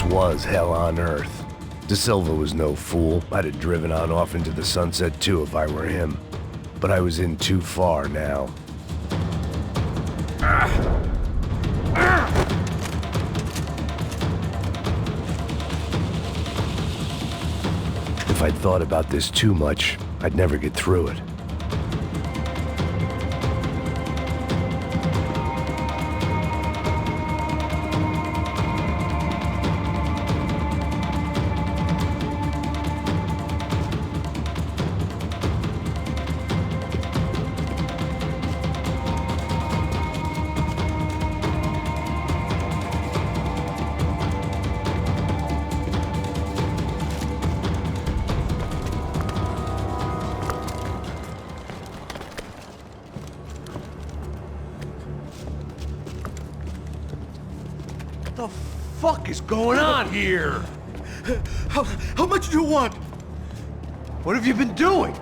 This was hell on earth. De Silva was no fool. I'd have driven on off into the sunset too if I were him. But I was in too far now. If I'd thought about this too much, I'd never get through it. What the fuck is going on here? How much do you want? What have you been doing?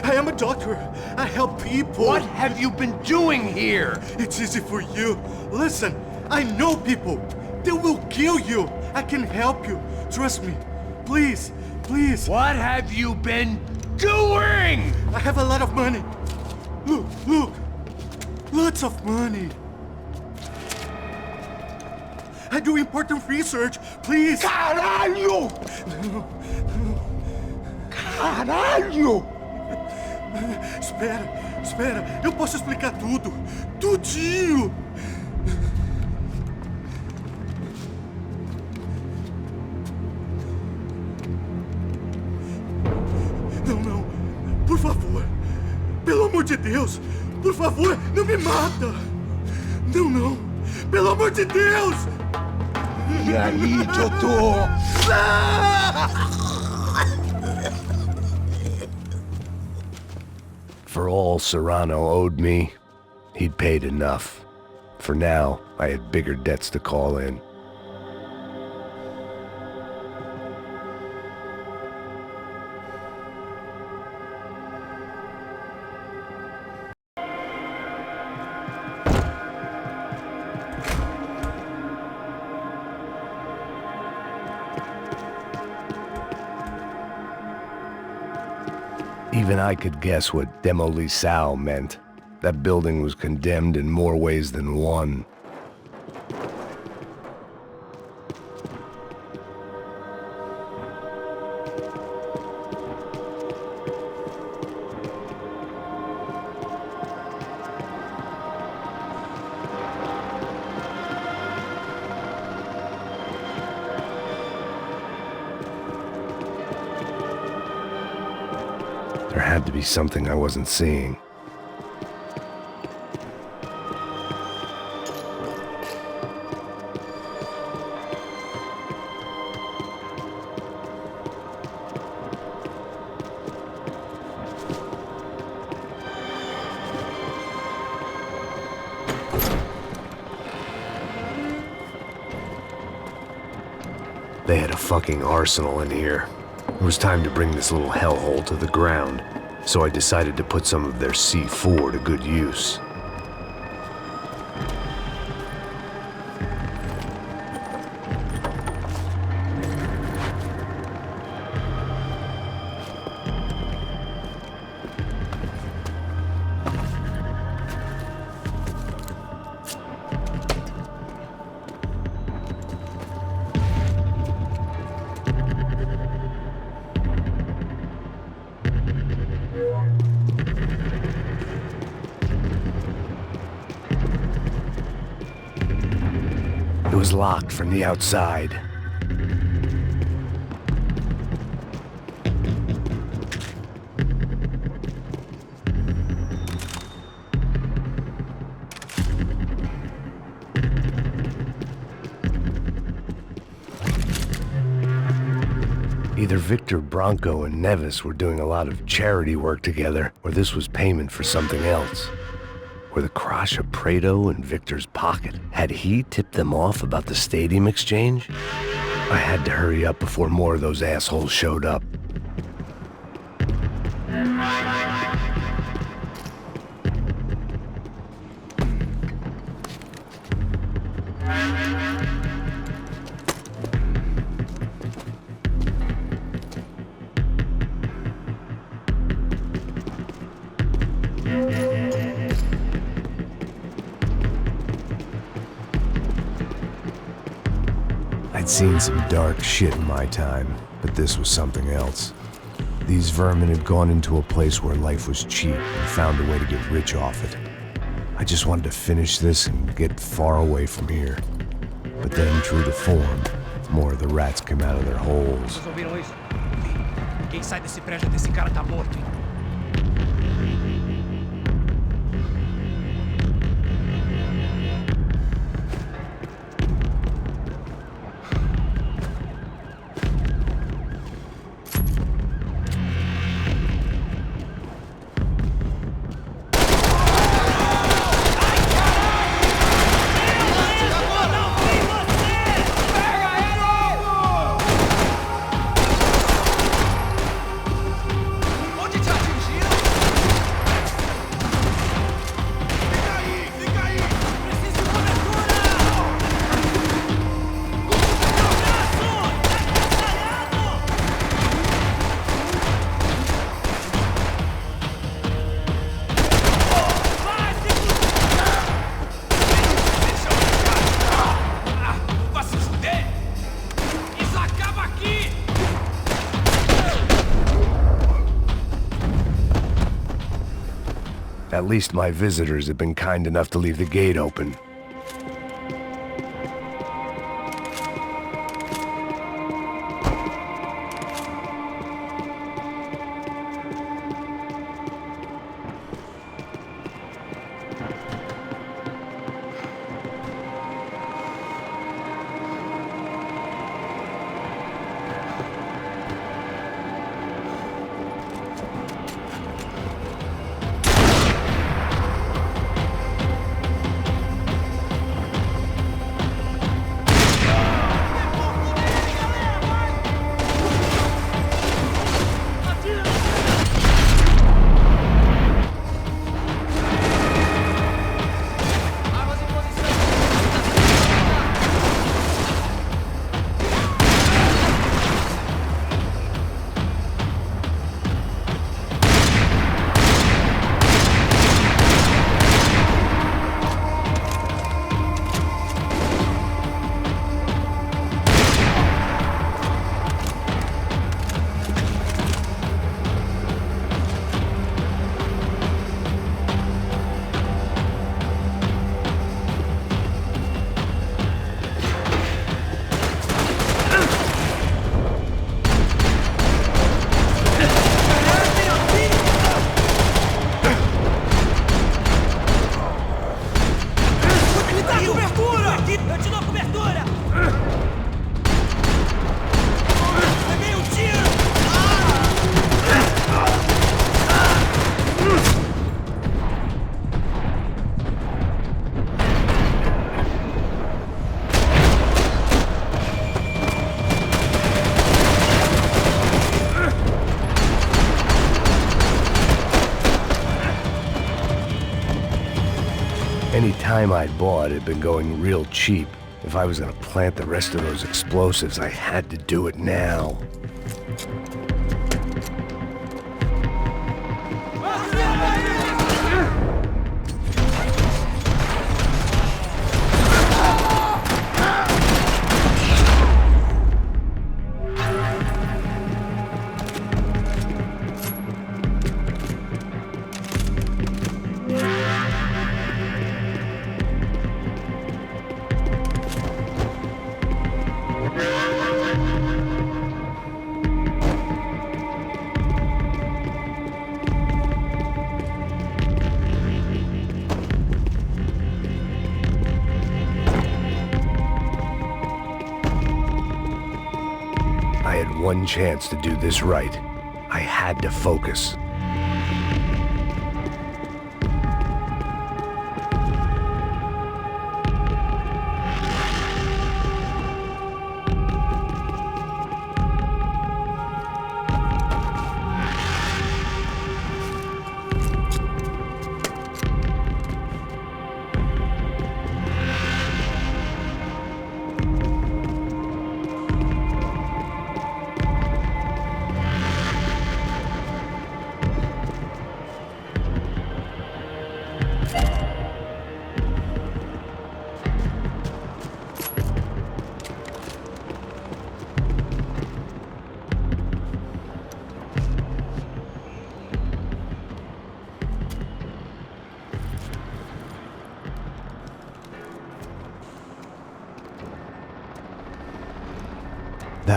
I am a doctor. I help people. What have you been doing here? It's easy for you. Listen, I know people. They will kill you. I can help you. Trust me. Please, please. What have you been doing? I have a lot of money. Look, look. Lots of money. I do important research. Please. Caralho! Caralho! Espera. Eu posso explicar tudo. Tudinho. Não. Por favor. Pelo amor de Deus. Por favor, não me mata. Não. Pelo amor de Deus. E aí, doutor? For all Serrano owed me, he'd paid enough. For now, I had bigger debts to call in. Even I could guess what demolição meant. That building was condemned in more ways than one. There had to be something I wasn't seeing. They had a fucking arsenal in here. It was time to bring this little hellhole to the ground, so I decided to put some of their C4 to good use. It was locked from the outside. Either Victor Bronco and Nevis were doing a lot of charity work together, or this was payment for something else. Were the Crasha Prado in Victor's pocket? Had he tipped them off about the stadium exchange? I had to hurry up before more of those assholes showed up. I'd seen some dark shit in my time, but this was something else. These vermin had gone into a place where life was cheap and found a way to get rich off it. I just wanted to finish this and get far away from here. But then, true to form, more of the rats came out of their holes. Vocês ouviram isso? Quem sai desse prédio desse cara tá morto, hein? At least my visitors have been kind enough to leave the gate open. Any time I'd bought had been going real cheap. If I was gonna plant the rest of those explosives, I had to do it now. I had one chance to do this right. I had to focus.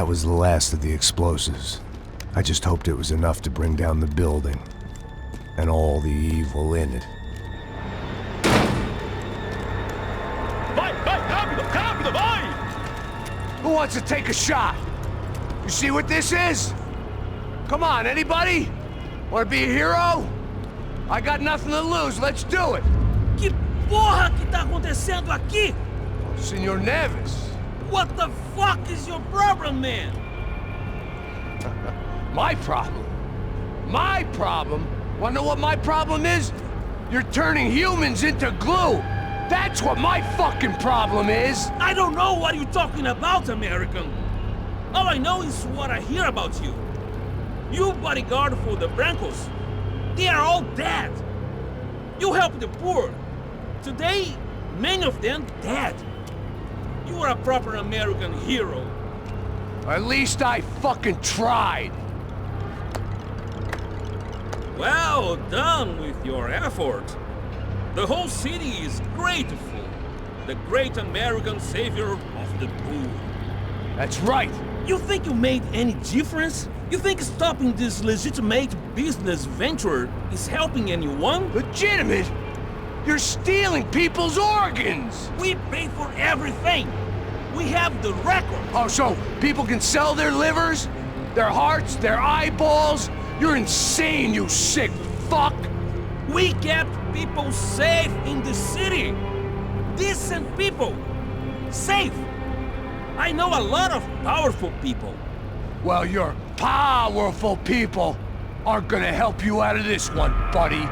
That was the last of the explosives. I just hoped it was enough to bring down the building. And all the evil in it. Vai, rápido, rápido, vai! Who wants to take a shot? You see what this is? Come on, anybody? Want to be a hero? I got nothing to lose, let's do it! Que porra que tá acontecendo aqui? Senor Neves. What the fuck is your problem, man? My problem? My problem? Wanna know what my problem is? You're turning humans into glue! That's what my fucking problem is! I don't know what you're talking about, American. All I know is what I hear about you. You bodyguard for the Brancos. They are all dead. You help the poor. Today, many of them dead. You are a proper American hero. At least I fucking tried! Well done with your effort. The whole city is grateful. The great American savior of the poor. That's right! You think you made any difference? You think stopping this legitimate business venture is helping anyone? Legitimate? You're stealing people's organs! We pay for everything. We have the record. Oh, so people can sell their livers? Their hearts? Their eyeballs? You're insane, you sick fuck! We kept people safe in the city. Decent people. Safe. I know a lot of powerful people. Well, your powerful people aren't gonna help you out of this one, buddy.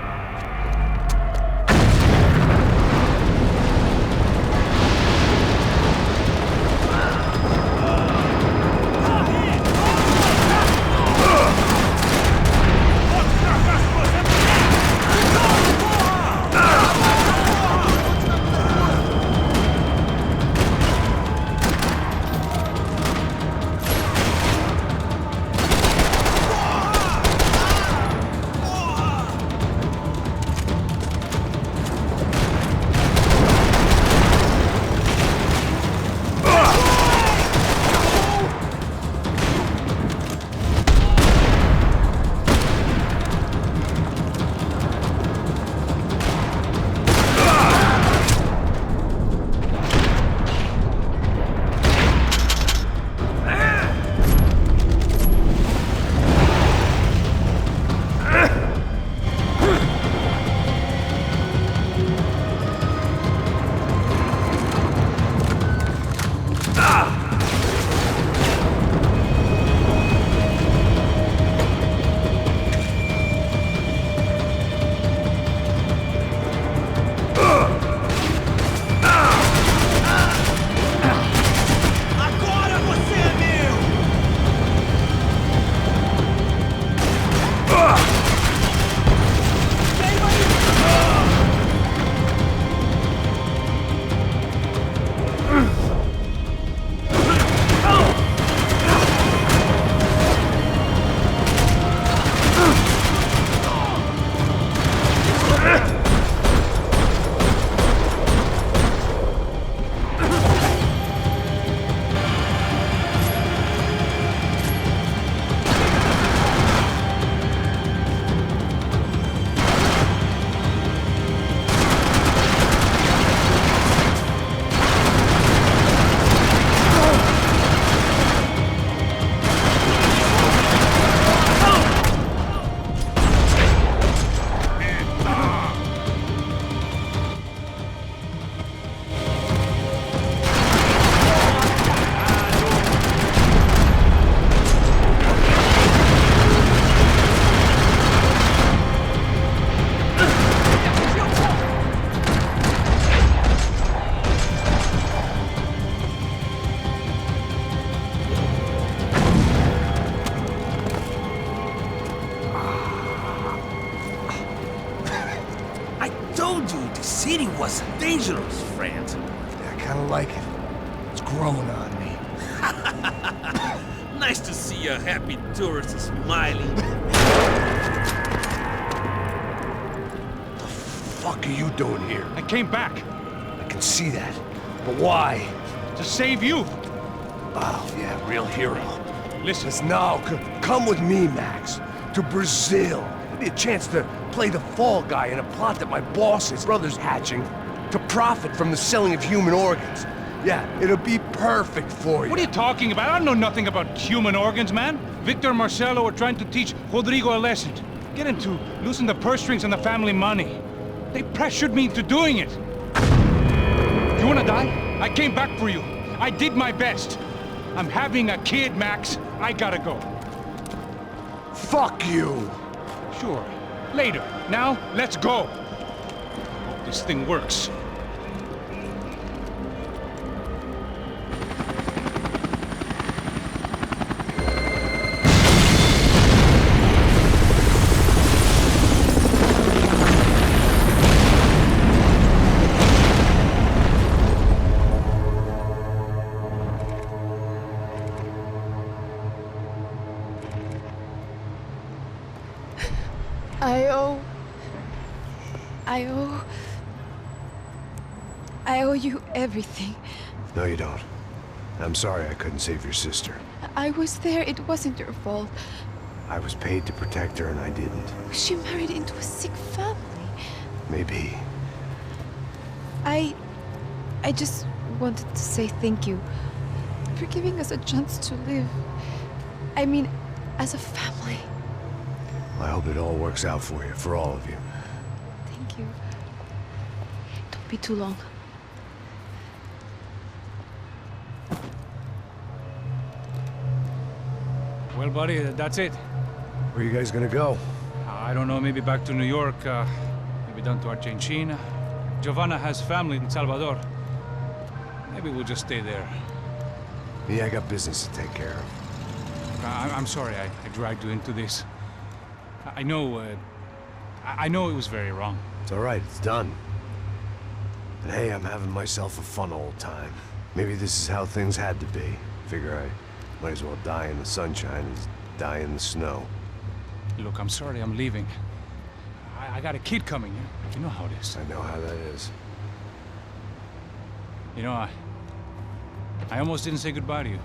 city was dangerous, friend. I kinda like it. It's growing on me. Nice to see a happy tourist smiling. The fuck are you doing here? I came back I can see that. But why? to save you. Oh, yeah, real hero. Listen. No, come with me, Max. To Brazil. Give me a chance to play the fall guy in a plot that my boss's brother's hatching to profit from the selling of human organs. Yeah, it'll be perfect for you. What are you talking about? I don't know nothing about human organs, man. Victor and Marcelo are trying to teach Rodrigo a lesson. Get him to loosen the purse strings on the family money. They pressured me into doing it. You wanna die? I came back for you. I did my best. I'm having a kid, Max. I gotta go. Fuck you! Sure. Later. Now, let's go. Hope this thing works. I owe you everything. No, you don't. I'm sorry I couldn't save your sister. I was there. It wasn't your fault. I was paid to protect her and I didn't. She married into a sick family. Maybe. I just wanted to say thank you for giving us a chance to live. I mean, as a family. I hope it all works out for you, for all of you. Thank you. Don't be too long. Well, buddy, that's it. Where are you guys gonna go? I don't know, maybe back to New York, maybe down to Argentina. Giovanna has family in Salvador. Maybe we'll just stay there. Yeah, I got business to take care of. I'm sorry I dragged you into this. I know it was very wrong. It's all right, it's done. And hey, I'm having myself a fun old time. Maybe this is how things had to be. Figure I might as well die in the sunshine as die in the snow. Look, I'm sorry I'm leaving. I got a kid coming. You know how it is. I know how that is. You know, I almost didn't say goodbye to you.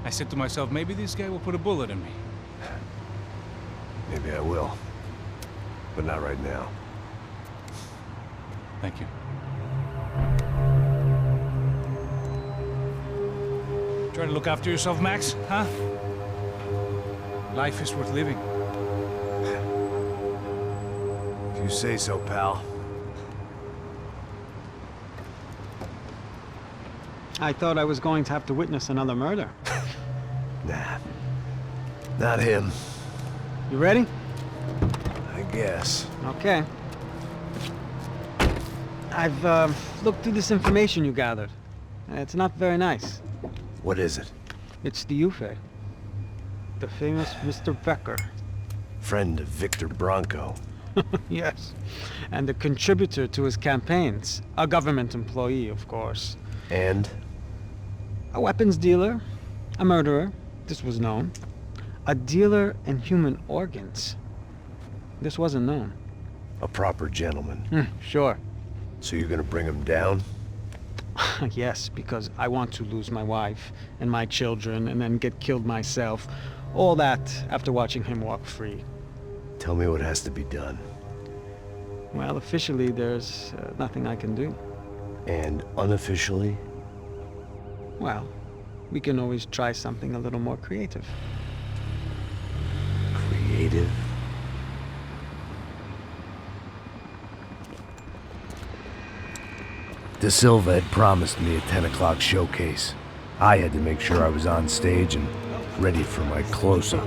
I said to myself, maybe this guy will put a bullet in me. Maybe I will. But not right now. Thank you. Try to look after yourself, Max, huh? Life is worth living. If you say so, pal. I thought I was going to have to witness another murder. Nah. Not him. You ready? I guess. Okay. I've looked through this information you gathered. It's not very nice. What is it? It's the Ufe. The famous Mr. Becker. Friend of Victor Bronco. Yes. And a contributor to his campaigns. A government employee, of course. And? A weapons dealer. A murderer. This was known. A dealer in human organs. This wasn't known. A proper gentleman. Sure. So you're gonna bring him down? Yes, because I want to lose my wife and my children and then get killed myself. All that after watching him walk free. Tell me what has to be done. Well, officially, there's nothing I can do. And unofficially? Well, we can always try something a little more creative. Creative? De Silva had promised me a 10 o'clock showcase. I had to make sure I was on stage and ready for my close-up.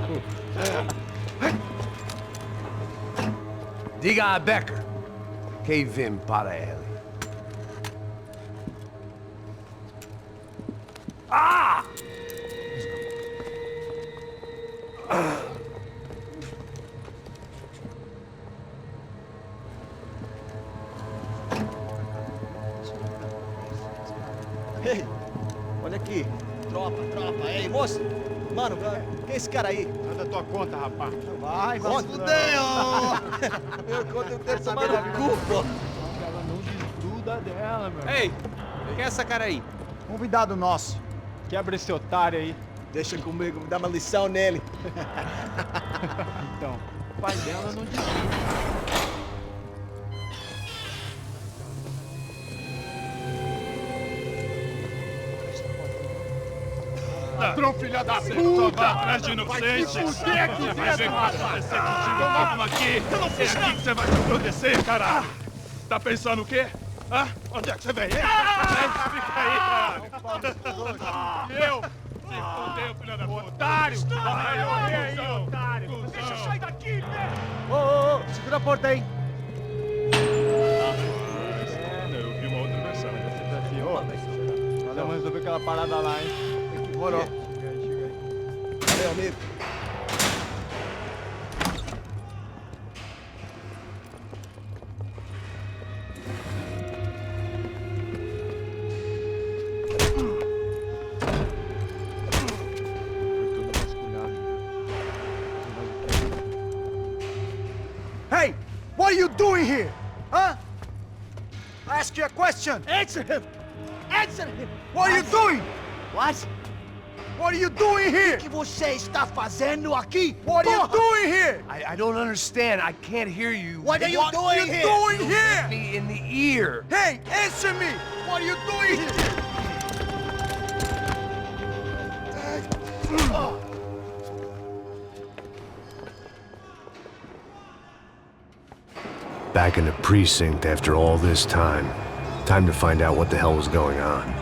Diga a Becker. Que vim para ele. Ah! Ei, olha aqui. Tropa. Ei, moço. Mano, quem é esse cara aí? Nada tua conta, rapaz. Vai se fuder, ó. Meu conta eu tenho tomado no cu, pô. Ela não desgruda dela, meu. Ei, quem é essa cara aí? Convidado nosso. Quebra esse otário aí. Deixa comigo, me dá uma lição nele. Então, o pai dela não devia. Ladrão, filha da puta! Só vai atrás de inocentes! Vai se fuder aqui dentro, rapaz! Vamos aqui! Eu não fiz nada! É aqui que você vai se proteger, caralho! Tá pensando o quê? Hã? Onde é que você vem? Fica aí, caralho! E eu? Se fudeu, filha da puta! Otário! Vai, ô, otário! Deixa eu sair daqui, velho! Ô, segura a porta aí! Eu vi uma outra versão. Vamos resolver aquela parada lá, hein? Demorou. Chega aí. Valeu, amigo. Hey! What are you doing here? Huh? I ask you a question. Answer him! Answer him! What are you doing? What? What are you doing here? O que você está fazendo aqui? What are you doing here? I don't understand. I can't hear you. What are you doing here? Doing here? Hit me in the ear. Hey, answer me! What are you doing here? Back in the precinct after all this time. Time to find out what the hell was going on.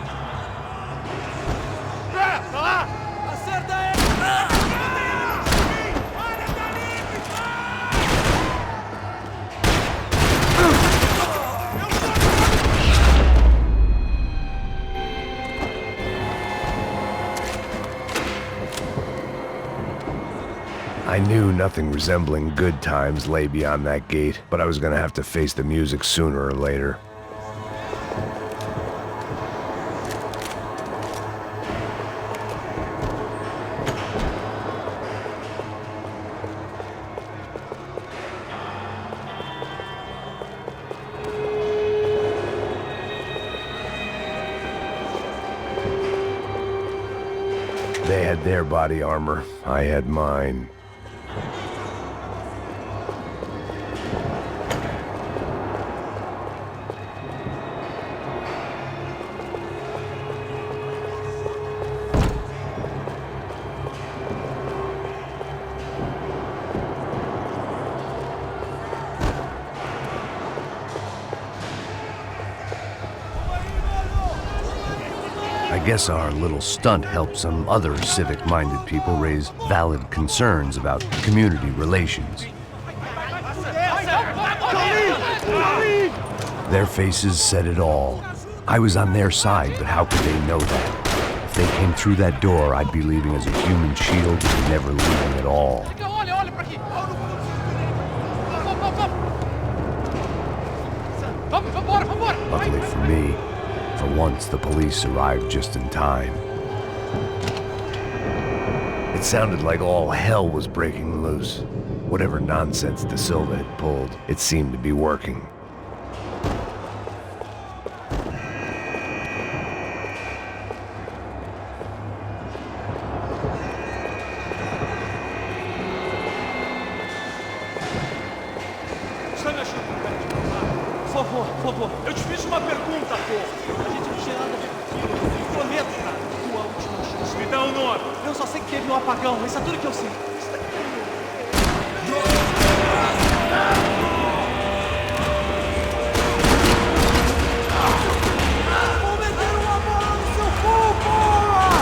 I knew nothing resembling good times lay beyond that gate, but I was gonna have to face the music sooner or later. They had their body armor, I had mine. I guess our little stunt helped some other civic-minded people raise valid concerns about community relations. Their faces said it all. I was on their side, but how could they know that? If they came through that door, I'd be leaving as a human shield and never leaving at all. Luckily for me, for once the police arrived just in time. It sounded like all hell was breaking loose. Whatever nonsense De Silva had pulled, it seemed to be working. Por favor, eu te fiz uma pergunta, pô. A gente não tinha nada a ver com aquilo. Eu prometo, cara. Tua última chance. Me dá um nome. Eu só sei que teve um apagão. Isso é tudo que eu sei. Vou meter uma bola no seu cu, porra!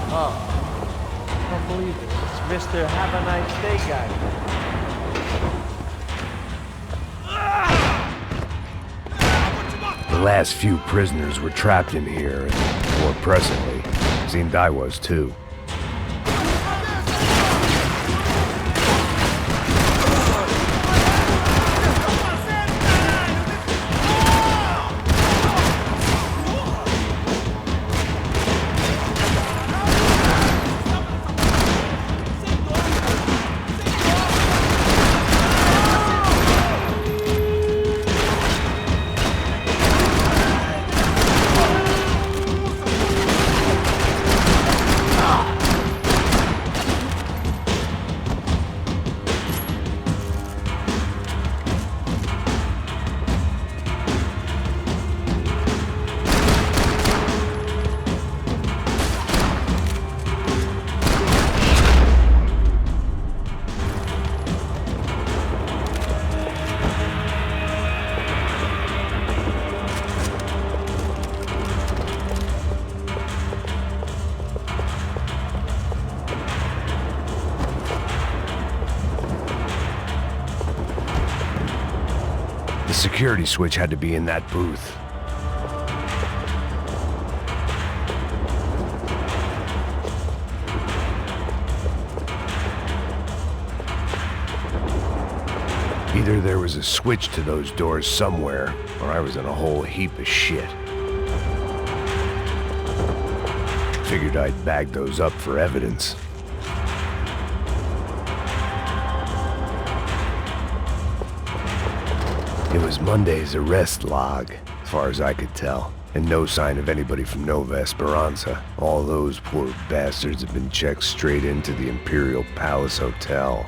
I don't believe it. It's Mr. Have a Nice Day guy. The last few prisoners were trapped in here, and more presently, seemed I was too. The security switch had to be in that booth. Either there was a switch to those doors somewhere, or I was in a whole heap of shit. Figured I'd bag those up for evidence. It was Monday's arrest log, as far as I could tell, and no sign of anybody from Nova Esperanza. All those poor bastards had been checked straight into the Imperial Palace Hotel.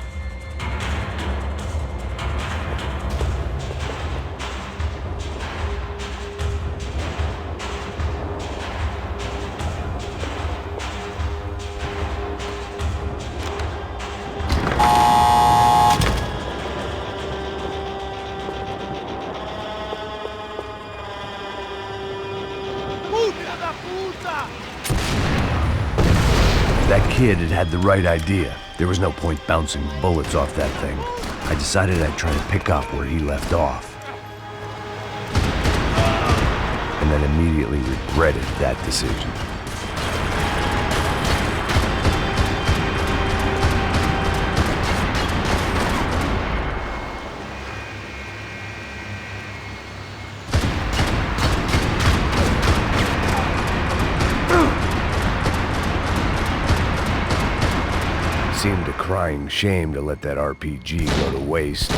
That kid had the right idea. There was no point bouncing bullets off that thing. I decided I'd try to pick up where he left off. And then immediately regretted that decision. Seemed a crying shame to let that RPG go to waste.